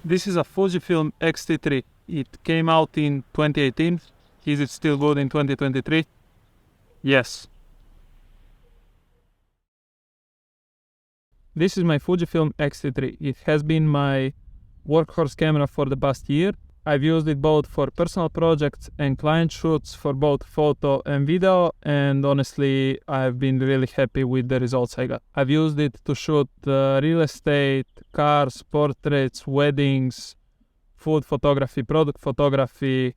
This is a FujiFilm X T3. It came out in 2018. Is it still good in 2023? Yes. This is my FujiFilm X T3. It has been my workhorse camera for the past year. I've used it both for personal projects and client shoots for both photo and video, and honestly, I've been really happy with the results I got. I've used it to shoot real estate, cars, portraits, weddings, food photography, product photography,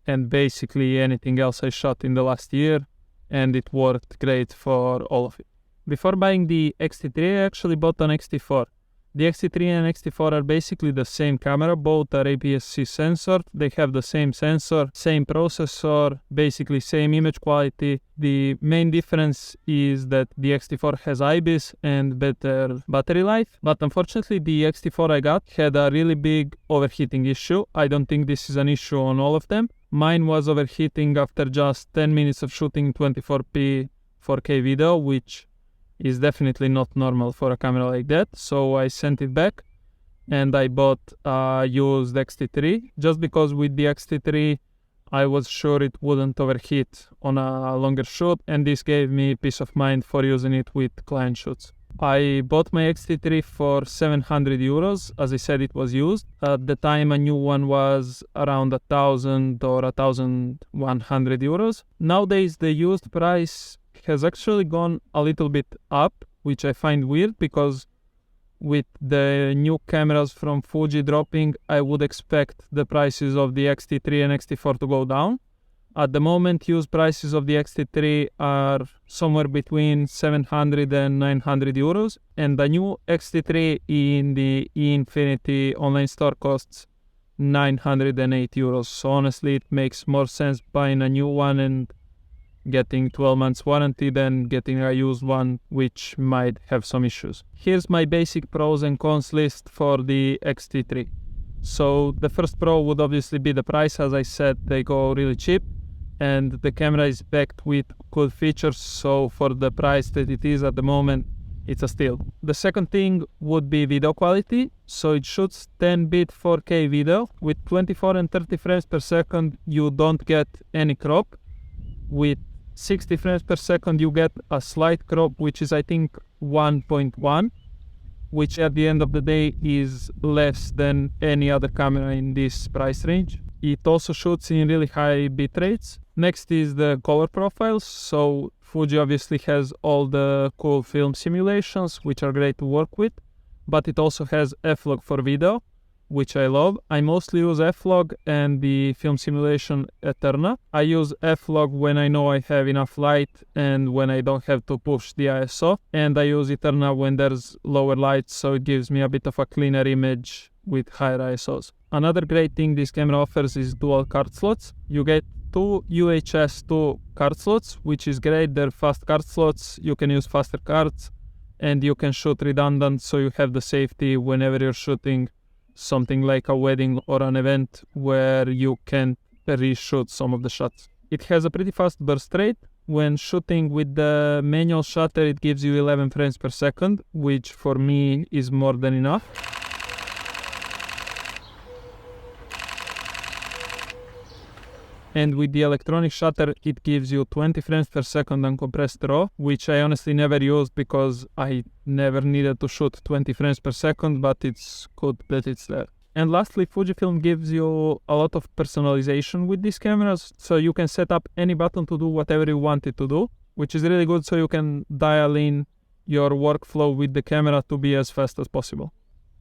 and basically anything else I shot in the last year, and it worked great for all of it. Before buying the X-T3, I actually bought an X-T4. The X-T3 and X-T4 are basically the same camera, both are aps-c censored. They have the same sensor, same processor, basically same image quality. The main difference is that the X-T4 has IBIS and better battery life, but unfortunately the X-T4 I got had a really big overheating issue. I don't think this is an issue on all of them. Mine was overheating after just 10 minutes of shooting 24p 4K video, which is definitely not normal for a camera like that. So I sent it back and I bought a used X-T3 just because with the X-T3 I was sure it wouldn't overheat on a longer shoot, and this gave me peace of mind for using it with client shoots. I bought my X-T3 for 700 euros. As I said, it was used. At the time a new one was around 1,000 or 1,100 euros. Nowadays the used price has actually gone a little bit up, which I find weird because with the new cameras from Fuji dropping, I would expect the prices of the X-T3 and X-T4 to go down. At the moment, used prices of the X-T3 are somewhere between 700 and 900 euros, and the new X-T3 in the E-Infinity online store costs 908 euros. So honestly, it makes more sense buying a new one and getting 12 months warranty than getting a used one which might have some issues. Here's my basic pros and cons list for the X-T3. So the first pro would obviously be the price. As I said, they go really cheap and the camera is backed with good features, so for the price that it is at the moment, it's a steal. The second thing would be video quality. So it shoots 10-bit 4K video with 24 and 30 frames per second. You don't get any crop. With 60 frames per second you get a slight crop, which is I think 1.1, which at the end of the day is less than any other camera in this price range. It also shoots in really high bit rates. Next is the color profiles. So Fuji obviously has all the cool film simulations, which are great to work with, but it also has F-Log for video, which I love. I mostly use F-Log and the film simulation Eterna. I use F-Log when I know I have enough light and when I don't have to push the ISO, and I use Eterna when there's lower light, so it gives me a bit of a cleaner image with higher ISOs. Another great thing this camera offers is dual card slots. You get two UHS 2 card slots, which is great. They're fast card slots. You can use faster cards and you can shoot redundant, so you have the safety whenever you're shooting something like a wedding or an event where you can reshoot some of the shots. It has a pretty fast burst rate. When shooting with the manual shutter, it gives you 11 frames per second, which for me is more than enough. And with the electronic shutter, it gives you 20 frames per second uncompressed RAW, which I honestly never used because I never needed to shoot 20 frames per second, but it's good that it's there. And lastly, Fujifilm gives you a lot of personalization with these cameras, so you can set up any button to do whatever you want it to do, which is really good, so you can dial in your workflow with the camera to be as fast as possible.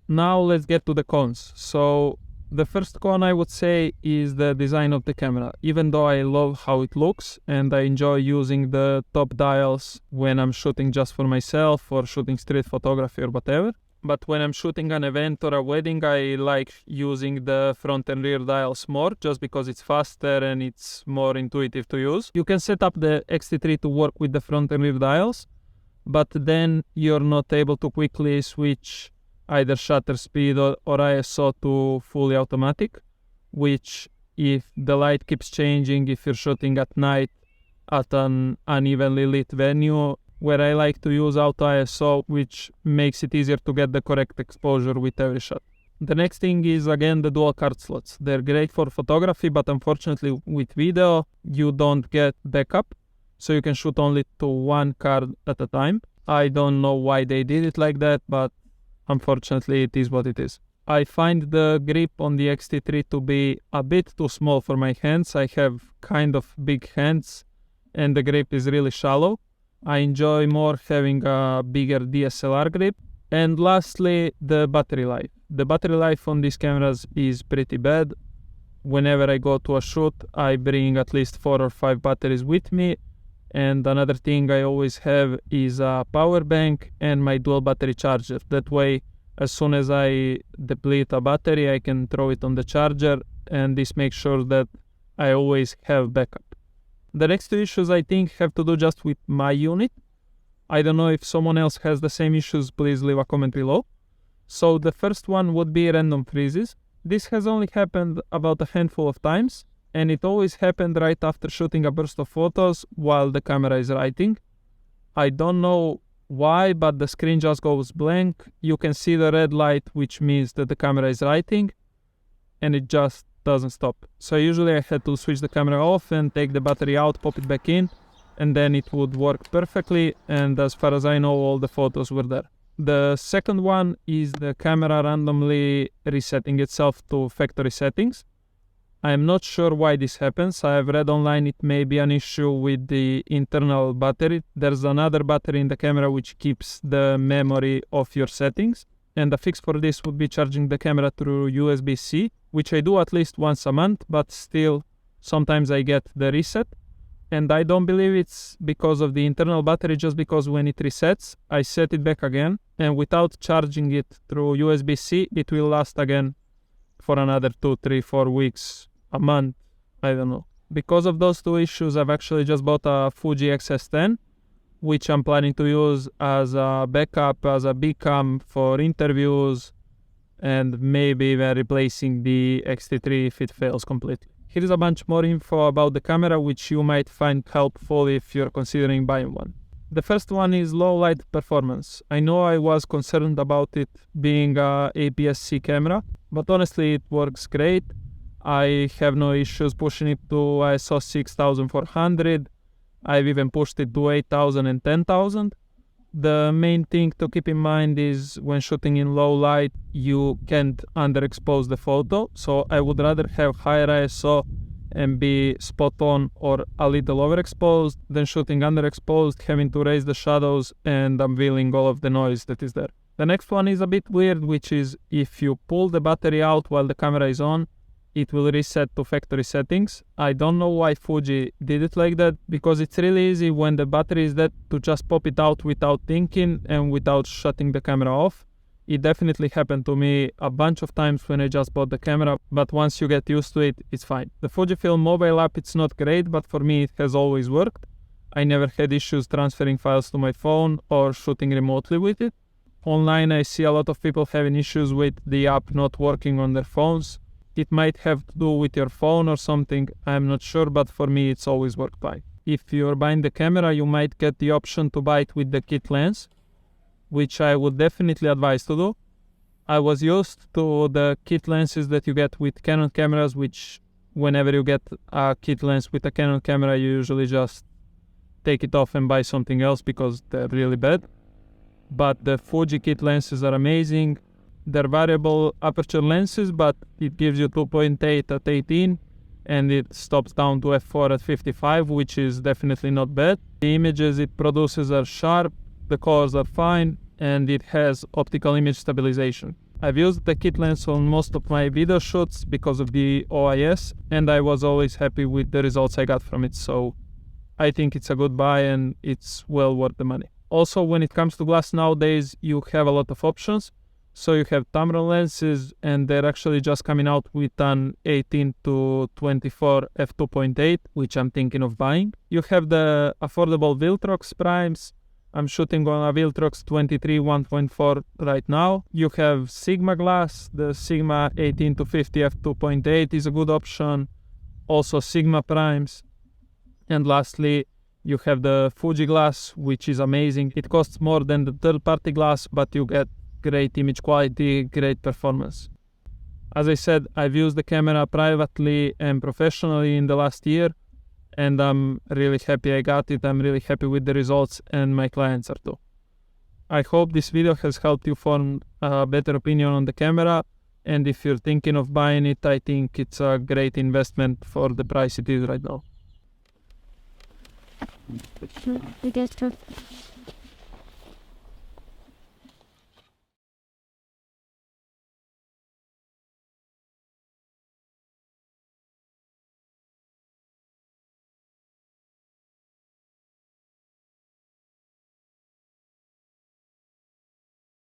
Now let's get to the cons. So the first con I would say is the design of the camera. Even though I love how it looks and I enjoy using the top dials when I'm shooting just for myself or shooting street photography or whatever, but when I'm shooting an event or a wedding, I like using the front and rear dials more just because it's faster and it's more intuitive to use. You can set up the X-T3 to work with the front and rear dials, but then you're not able to quickly switch either shutter speed or ISO to fully automatic, which if the light keeps changing, if you're shooting at night at an unevenly lit venue, where I like to use auto ISO, which makes it easier to get the correct exposure with every shot. The next thing is again the dual card slots. They're great for photography, but unfortunately with video you don't get backup, so you can shoot only to one card at a time. I don't know why they did it like that, but unfortunately it is what it is. I find the grip on the X-T3 to be a bit too small for my hands. I have kind of big hands and the grip is really shallow. I enjoy more having a bigger DSLR grip. And lastly, the battery life. The battery life on these cameras is pretty bad. Whenever I go to a shoot, I bring at least 4 or 5 batteries with me. And another thing I always have is a power bank and my dual battery charger. That way, as soon as I deplete a battery, I can throw it on the charger, and this makes sure that I always have backup. The next 2 issues I think have to do just with my unit. I don't know if someone else has the same issues, please leave a comment below. So the first one would be random freezes. This has only happened about a handful of times, and it always happened right after shooting a burst of photos while the camera is writing. I don't know why, but the screen just goes blank. You can see the red light, which means that the camera is writing, and it just doesn't stop. So usually I had to switch the camera off and take the battery out, pop it back in, and then it would work perfectly, and as far as I know, all the photos were there. The second one is the camera randomly resetting itself to factory settings. I am not sure why this happens. I have read online it may be an issue with the internal battery. There's another battery in the camera which keeps the memory of your settings. And the fix for this would be charging the camera through USB-C, which I do at least once a month, but still sometimes I get the reset. And I don't believe it's because of the internal battery, just because when it resets, I set it back again, and without charging it through USB-C, it will last again for another 2, 3, 4 weeks, a month, I don't know. Because of those 2 issues, I've actually just bought a Fuji X-S10, which I'm planning to use as a backup, as a B-cam for interviews, and maybe even replacing the X-T3 if it fails completely. Here's a bunch more info about the camera which you might find helpful if you're considering buying one. The first one is low light performance. I know I was concerned about it being a aps-c camera, but honestly it works great. I have no issues pushing it to ISO 6400. I've even pushed it to 8000 and 10,000. The main thing to keep in mind is when shooting in low light, you can't underexpose the photo. So I would rather have higher ISO and be spot on or a little overexposed than shooting underexposed, having to raise the shadows and unveiling all of the noise that is there. The next one is a bit weird, which is if you pull the battery out while the camera is on, it will reset to factory settings. I don't know why Fuji did it like that, because it's really easy when the battery is dead to just pop it out without thinking and without shutting the camera off. It definitely happened to me a bunch of times when I just bought the camera, but once you get used to it, it's fine. The FujiFilm mobile app, it's not great, but for me it has always worked. I never had issues transferring files to my phone or shooting remotely with it. Online I see a lot of people having issues with the app not working on their phones. It might have to do with your phone or something, I'm not sure, but for me it's always worked fine. If you're buying the camera, you might get the option to buy it with the kit lens, which I would definitely advise to do. I was used to the kit lenses that you get with Canon cameras, which whenever you get a kit lens with a Canon camera, you usually just take it off and buy something else because they're really bad. But the Fuji kit lenses are amazing. They're variable aperture lenses, but it gives you 2.8 at 18 and it stops down to f4 at 55, which is definitely not bad. The images it produces are sharp, the colors are fine, and it has optical image stabilization. I've used the kit lens on most of my video shoots because of the OIS, and I was always happy with the results I got from it, so I think it's a good buy and it's well worth the money. Also, when it comes to glass nowadays, you have a lot of options. So you have Tamron lenses, and they're actually just coming out with an 18 to 24 f2.8, which I'm thinking of buying. You have the affordable Viltrox primes. I'm shooting on a Viltrox 23 1.4 right now. You have Sigma glass. The Sigma 18 to 50 f2.8 is a good option. Also Sigma primes. And lastly, you have the Fuji glass, which is amazing. It costs more than the third-party glass, but you get great image quality, great performance. As I said, I've used the camera privately and professionally in the last year, and I'm really happy I got it. I'm really happy with the results, and my clients are too. I hope this video has helped you form a better opinion on the camera, and if you're thinking of buying it, I think it's a great investment for the price it is right now.